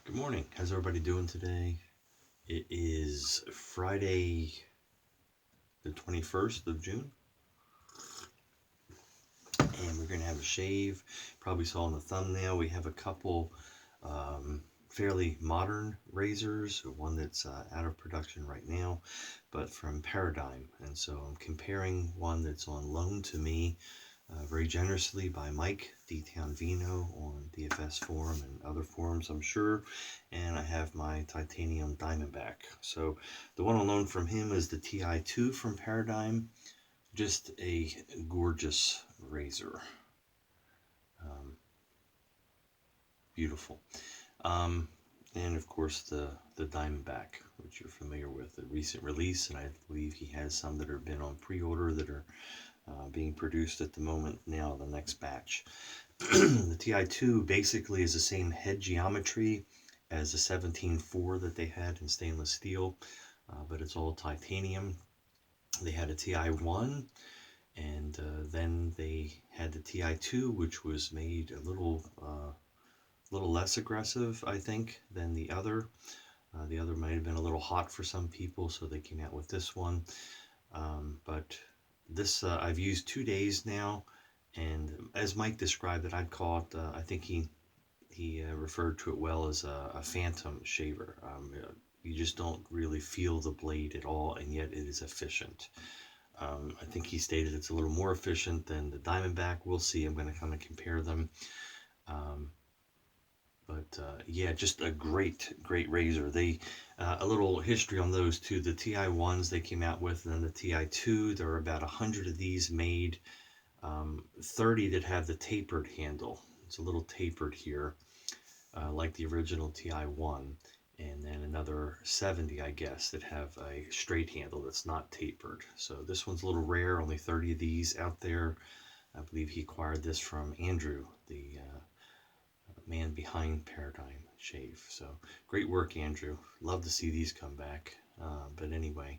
Good morning. How's everybody doing today? It is Friday, the 21st of June, and we're going to have a shave. Probably saw in the thumbnail, we have a couple fairly modern razors, one that's out of production right now, but from Paradigm. And so I'm comparing one that's on loan to me very generously by Mike D-Town Vino on DFS forum and other forums, I'm sure. And I have my titanium Diamondback. So the one on loan from him is the Ti2 from Paradigm. Just a gorgeous razor. Beautiful. And of course the Diamondback, which you're familiar with, a recent release, and I believe he has some that have been on pre-order that are being produced at the moment now, the next batch. The Ti2 basically is the same head geometry as the 17.4 that they had in stainless steel, but it's all titanium. They had a Ti1, and then they had the Ti2, which was made a little less aggressive, I think, than the other. The other might have been a little hot for some people, so they came out with this one. But this I've used 2 days now, and as Mike described it, I'd call it, I think he referred to it well as a phantom shaver. You just don't really feel the blade at all, and yet it is efficient. I think he stated it's a little more efficient than the Diamondback. We'll see. I'm going to kind of compare them. Yeah, just a great razor. They a little history on those two. The Ti1s they came out with, and then the Ti2. There are about 100 of these made. 30 that have the tapered handle. It's a little tapered here, like the original Ti1, and then another 70, I guess, that have a straight handle that's not tapered. So this one's a little rare. Only 30 of these out there. I believe he acquired this from Andrew, the man behind Paradigm Shave. So great work, Andrew. Love to see these come back. But anyway,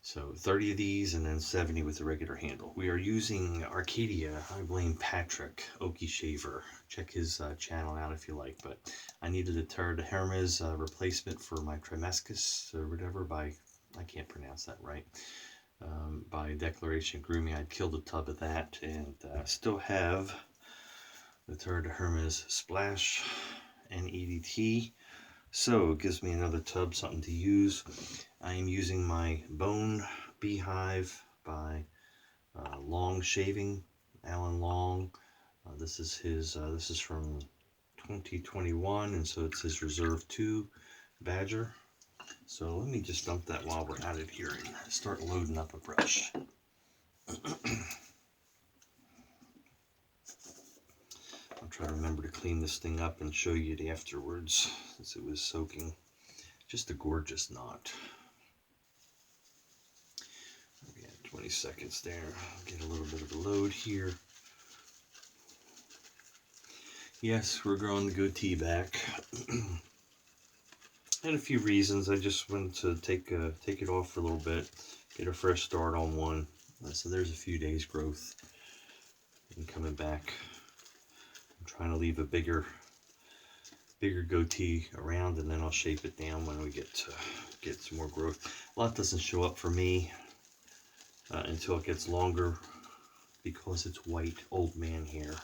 so 30 of these and then 70 with the regular handle. We are using Arcadia. I blame Patrick, Okie Shaver. Check his channel out if you like. But I needed a Terre de Hermes replacement for my Trimescus or whatever by, I can't pronounce that right, by Declaration Grooming. I'd killed a tub of that, and still have the Terre de Hermes Splash and EDT. So it gives me another tub, something to use. I am using my Bone Beehive by Long Shaving, Alan Long. This is his. This is from 2021, and so it's his Reserve 2 Badger. So let me just dump that while we're at it here and start loading up a brush. I'll try to remember to clean this thing up and show you it afterwards, since it was soaking. Just a gorgeous knot. We got 20 seconds there. I'll get a little bit of a load here. Yes, we're growing the goatee back. And a few reasons. I just wanted to take it off for a little bit, get a fresh start on one. So there's a few days growth. And coming back, I'm trying to leave a bigger goatee around, and then I'll shape it down when we get some more growth. A lot doesn't show up for me until it gets longer, because it's white old man hair.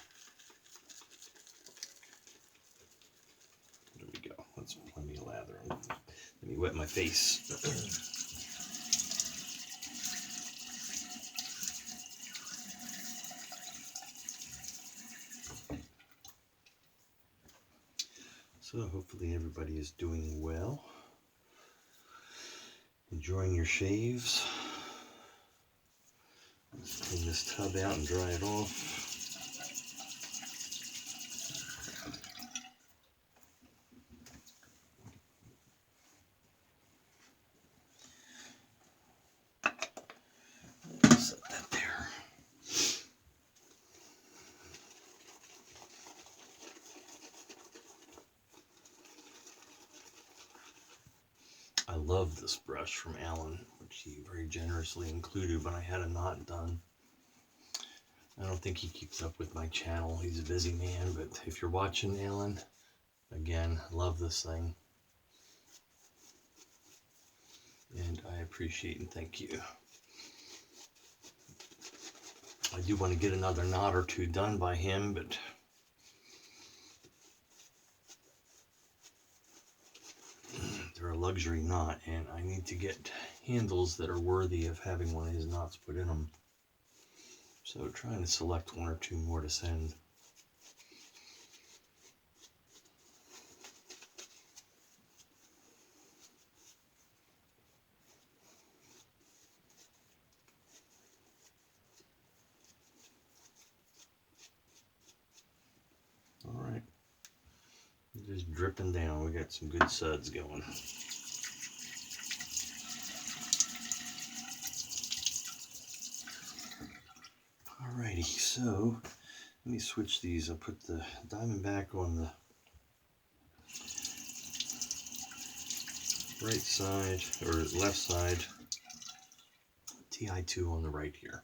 There we go. That's plenty of lather. Let me wet my face. So hopefully everybody is doing well, enjoying your shaves. Let's clean this tub out and dry it off. Set that there. I love this brush from Alan, which he very generously included when I had a knot done. I don't think he keeps up with my channel. He's a busy man, but if you're watching, Alan, Again, love this thing. And I appreciate and thank you. I do want to get another knot or two done by him, but they're a luxury knot, and I need to get handles that are worthy of having one of his knots put in them. So trying to select one or two more to send. All right, just dripping down. We got some good suds going. Alrighty, so let me switch these. I'll put the Diamondback on the right side, or left side, Ti2 on the right here.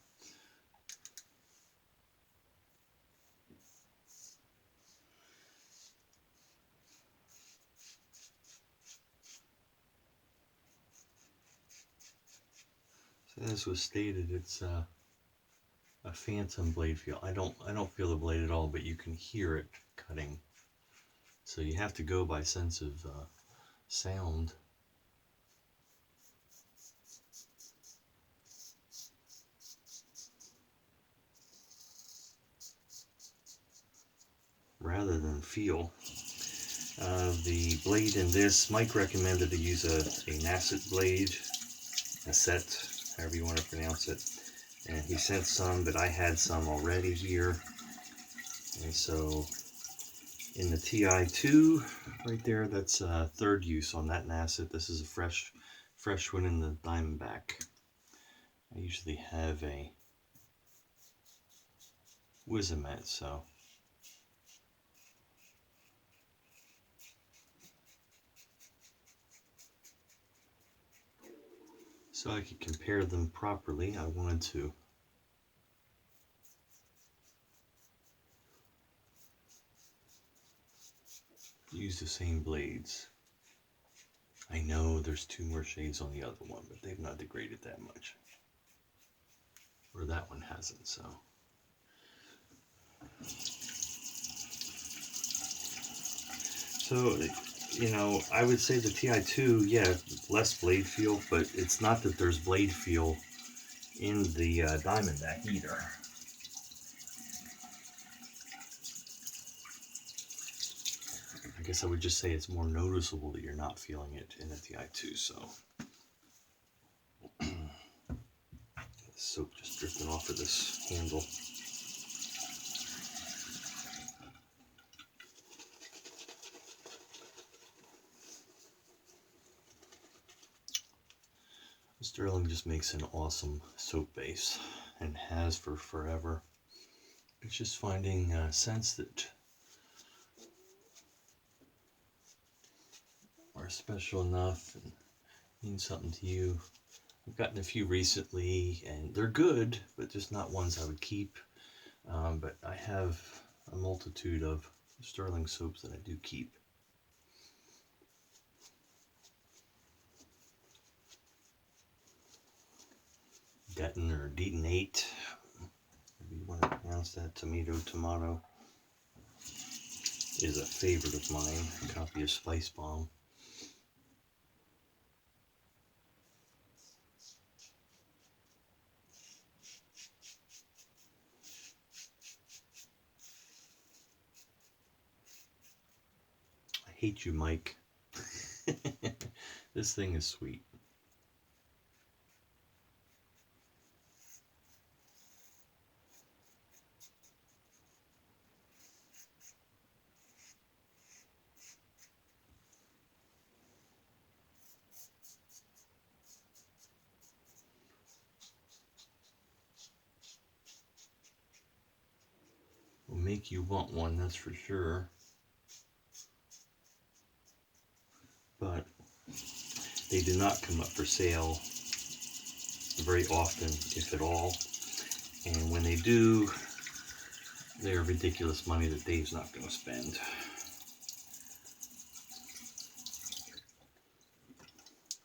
So as was stated, it's a phantom blade feel. I don't feel the blade at all, but you can hear it cutting. So you have to go by sense of sound. Rather than feel. The blade in this, Mike recommended to use a Nacet blade, Nacet, however you want to pronounce it. And he sent some, but I had some already here. And so in the Ti2, right there, that's third use on that Nacet. This is a fresh one in the Diamondback. I usually have a Wizamet, so. So I could compare them properly, I wanted to use the same blades. I know there's 2 more shades on the other one, but they've not degraded that much. Or that one hasn't, so. So, you know, I would say the Ti2, yeah, less blade feel, but it's not that there's blade feel in the Diamondback either. I guess I would just say it's more noticeable that you're not feeling it in the Ti2, so. Soap just drifting off of this handle. Stirling just makes an awesome soap base and has for forever. It's just finding scents that are special enough and mean something to you. I've gotten a few recently and they're good, but just not ones I would keep. But I have a multitude of Stirling soaps that I do keep. Deton or detonate, if you want to pronounce that, tomato, is a favorite of mine. A copy of Spice Bomb. I hate you, Mike. This thing is sweet. Will make you want one, that's for sure. But they do not come up for sale very often, if at all. And when they do, they're ridiculous money that Dave's not going to spend.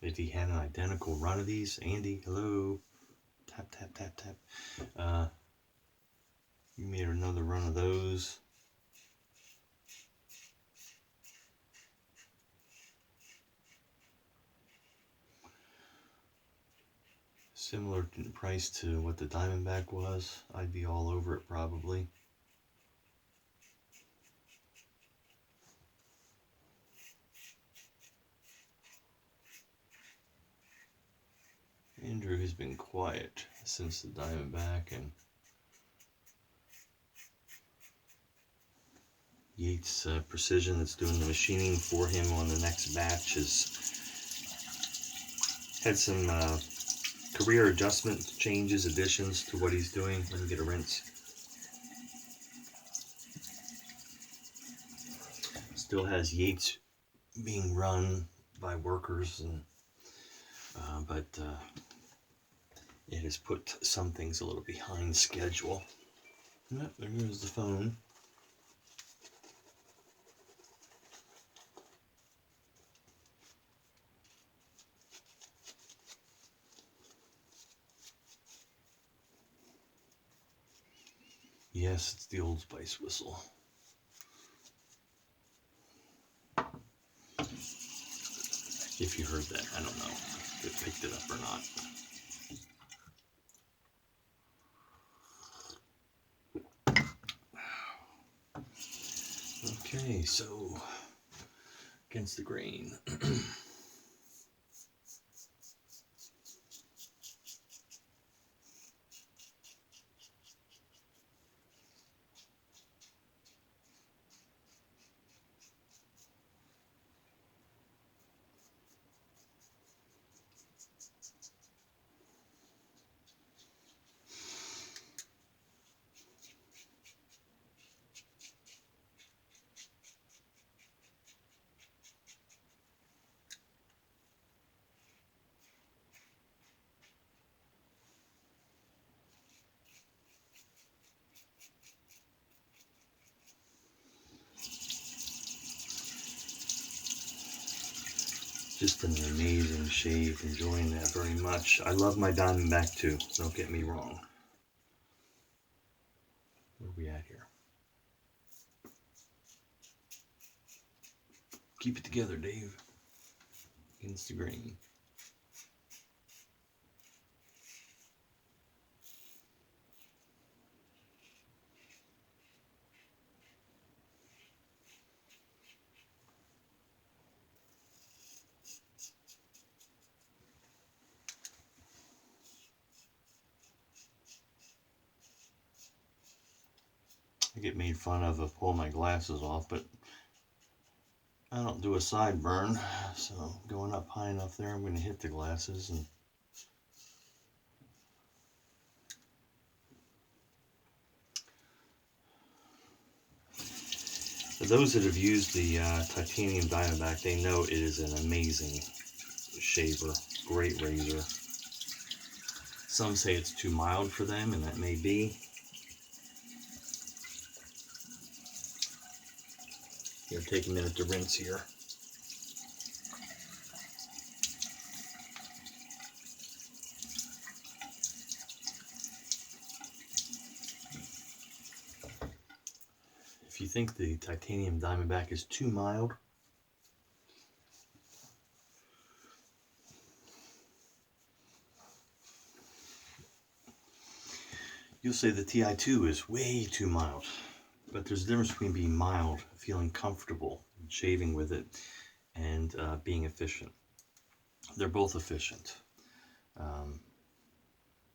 If he had an identical run of these, Andy, hello. Tap, tap, tap, tap. You made another run of those. Similar in price to what the Diamondback was. I'd be all over it probably. Andrew has been quiet since the Diamondback, and Yates Precision that's doing the machining for him on the next batch has had some career adjustment changes, additions to what he's doing. Let me get a rinse. Still has Yates being run by workers, and but it has put some things a little behind schedule. Yep, there goes the phone. Yes, it's the Old Spice whistle. If you heard that, I don't know if it picked it up or not. Okay, so against the grain. Just an amazing shave, enjoying that very much. I love my Diamondback too, don't get me wrong. Where are we at here? Keep it together, Dave. Against the grain. I get made fun of if I pull my glasses off, but I don't do a sideburn, so going up high enough there, I'm going to hit the glasses. And for those that have used the titanium Diamondback, they know it is an amazing shaver, great razor. Some say it's too mild for them, and that may be. Here, take a minute to rinse here. If you think the titanium Diamondback is too mild, you'll say the Ti2 is way too mild. But there's a difference between being mild, feeling comfortable, shaving with it, and being efficient. They're both efficient.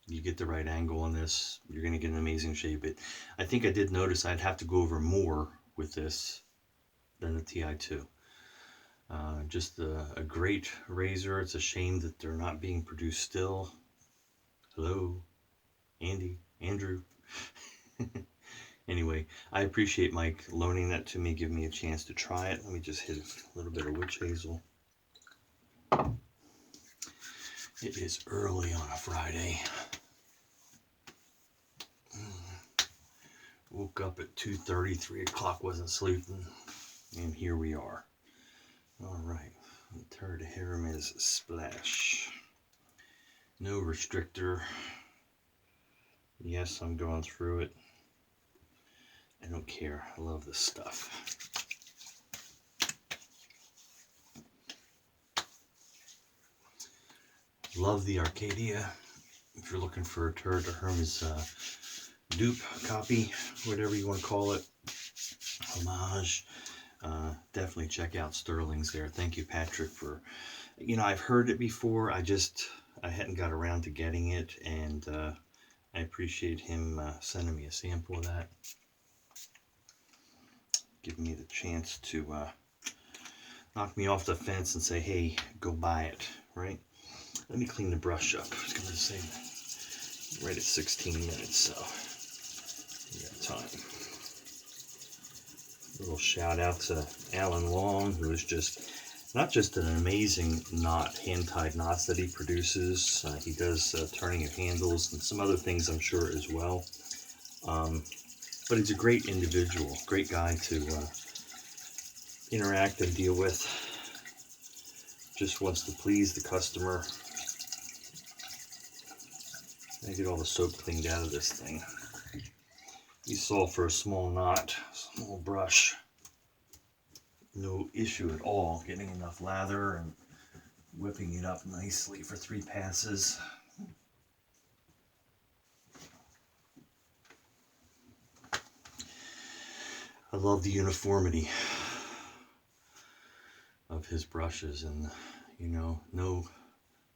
You get the right angle on this, you're going to get an amazing shave. But I think I did notice I'd have to go over more with this than the Ti2. Just a great razor. It's a shame that they're not being produced still. Hello, Andy, Andrew. Anyway, I appreciate Mike loaning that to me, giving me a chance to try it. Let me just hit a little bit of witch hazel. It is early on a Friday. Woke up at 2:30, 3 o'clock, wasn't sleeping, and here we are. All right, Terre to Hermes Splash. No restrictor. Yes, I'm going through it. I don't care. I love this stuff. Love the Arcadia. If you're looking for a Terre to Hermes dupe, copy, whatever you want to call it, homage, definitely check out Stirling's there. Thank you, Patrick, for, I've heard it before. I hadn't got around to getting it, and I appreciate him sending me a sample of that, giving me the chance to knock me off the fence and say, hey, go buy it, right? Let me clean the brush up. I was going to say right at 16 minutes, so we got time. A little shout out to Alan Long, who is not just an amazing hand-tied knots that he produces. He does turning of handles and some other things, I'm sure, as well. But he's a great individual, great guy to interact and deal with. Just wants to please the customer. I get all the soap cleaned out of this thing. You saw for a small knot, small brush, no issue at all getting enough lather and whipping it up nicely for 3 passes. I love the uniformity of his brushes, and no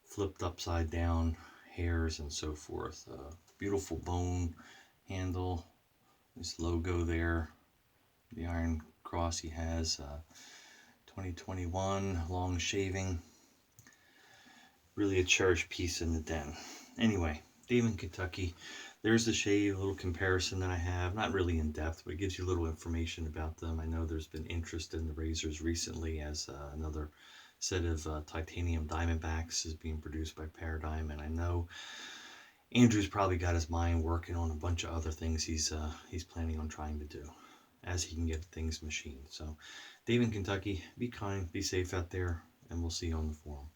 flipped upside down hairs and so forth. Beautiful bone handle, this logo there, the iron cross he has, 2021 long shaving, really a cherished piece in the den. Anyway, David, Kentucky, there's the shave, a little comparison that I have, not really in depth, but it gives you a little information about them. I know there's been interest in the razors recently, as another set of titanium Diamondbacks is being produced by Paradigm, and I know Andrew's probably got his mind working on a bunch of other things he's planning on trying to do as he can get things machined. So, David, Kentucky, be kind, be safe out there, and we'll see you on the forum.